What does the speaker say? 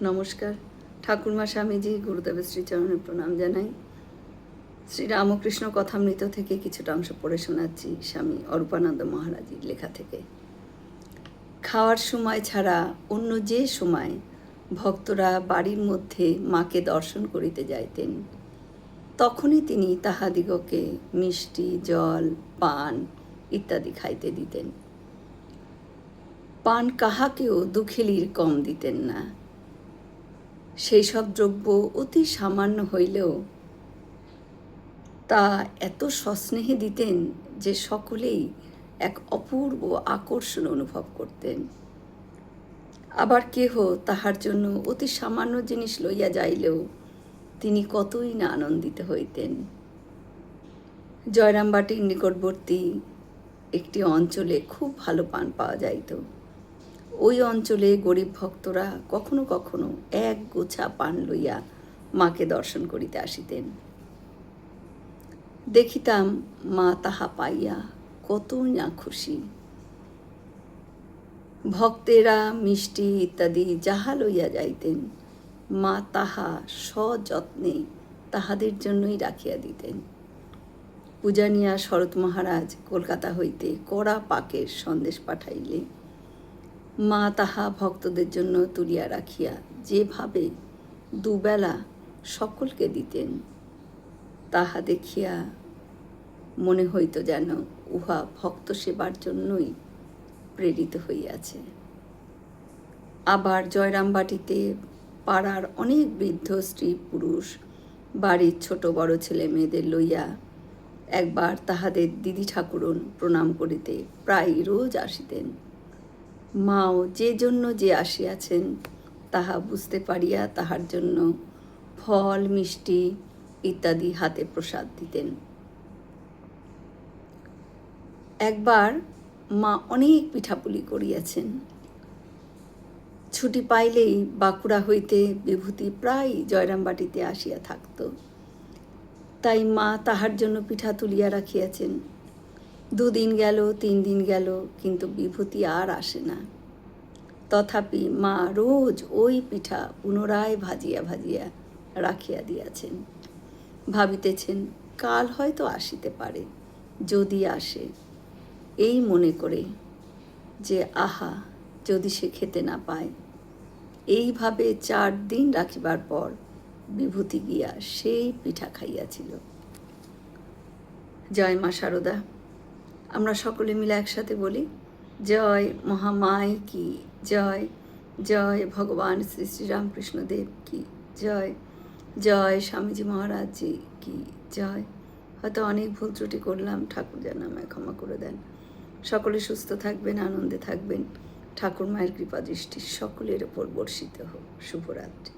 নমস্কার। ঠাকুরমা স্বামীজি গুরুদেবের শ্রীচরণে প্রণাম জানাই। শ্রীরামকৃষ্ণ কথামৃত থেকে কিছুটা অংশ পড়ে শোনাচ্ছি স্বামী অরূপানন্দ মহারাজের লেখা থেকে। খাওয়ার সময় ছাড়া অন্য যে সময় ভক্তরা বাড়ির মধ্যে মাকে দর্শন করিতে যাইতেন, তখনই তিনি তাহাদিগকে মিষ্টি, জল, পান ইত্যাদি খাইতে দিতেন। পান কাহাকেও দুখিলির কম দিতেন না। সেই সব দ্রব্য অতি সামান্য হইলেও তা এত সস্নেহে দিতেন যে সকলেই এক অপূর্ব আকর্ষণ অনুভব করতেন। আবার কেহ তাহার জন্য অতি সামান্য জিনিস লইয়া যাইলেও তিনি কতই না আনন্দিত হইতেন। জয়রামবাটির নিকটবর্তী একটি অঞ্চলে খুব ভালো পান পাওয়া যাইত। ওই অঞ্চলে গরিব ভক্তরা কখনো কখনো এক গোছা পান লইয়া মাকে দর্শন করিতে আসিতেন। দেখিতাম মা তাহা পাইয়া কতই না খুশি। ভক্তেরা মিষ্টি ইত্যাদি যাহা লইয়া যাইতেন, মা তাহা সযত্নে তাহাদের জন্যই রাখিয়া দিতেন। পূজানিয়া শরৎ মহারাজ কলকাতা হইতে কড়া পাকের সন্দেশ পাঠাইলে মা তাহা ভক্তদের জন্য তুলিয়া রাখিয়া যেভাবে দুবেলা সকলকে দিতেন, তাহা দেখিয়া মনে হইত যেন উহা ভক্ত সেবার জন্যই প্রেরিত হইয়াছে। আবার জয়রামবাটিতে পাড়ার অনেক বৃদ্ধ স্ত্রী পুরুষ বাড়ির ছোট বড় ছেলে মেয়েদের লইয়া একবার তাহাদের দিদি ঠাকুরন প্রণাম করিতে প্রায় রোজ আসিতেন। মাও যে জন্য যে আসিয়াছেন তাহা বুঝতে পারিয়া তাহার জন্য ফল, মিষ্টি ইত্যাদি হাতে প্রসাদ দিতেন। একবার মা অনেক পিঠাপুলি করিয়াছেন। ছুটি পাইলেই বাঁকুড়া হইতে বিভূতি প্রায় জয়রামবাটিতে আসিয়া থাকত। তাই মা তাহার জন্য পিঠা তুলিয়া রাখিয়াছেন। 2 দিন গেল, 3 দিন গেল, কিন্তু বিভূতি আর আসে না। তথাপি মা রোজ ওই পিঠা পুনরায় ভাজিয়া ভাজিয়া রাখিয়া দিয়াছেন। ভাবিতেছেন কাল হয়তো আসিতে পারে, যদি আসে, এই মনে করে যে আহা যদি সে খেতে না পায়। এইভাবে 4 দিন রাখিবার পর বিভূতি গিয়া সেই পিঠা খাইয়াছিল। জয় মা শারদা। আমরা সকলে মিলে একসাথে বলি, জয় মহামাই কি জয়, জয় ভগবান শ্রী শ্রীরামকৃষ্ণদেব কি জয়, জয় স্বামীজি মহারাজজি কি জয়। হয়তো অনেক ভুল ত্রুটি করলাম, ঠাকুর যেন আমায় ক্ষমা করে দেন। সকলে সুস্থ থাকবেন, আনন্দে থাকবেন। ঠাকুর মায়ের কৃপা দৃষ্টি সকলের ওপর বর্ষিত হোক। শুভরাত্রি।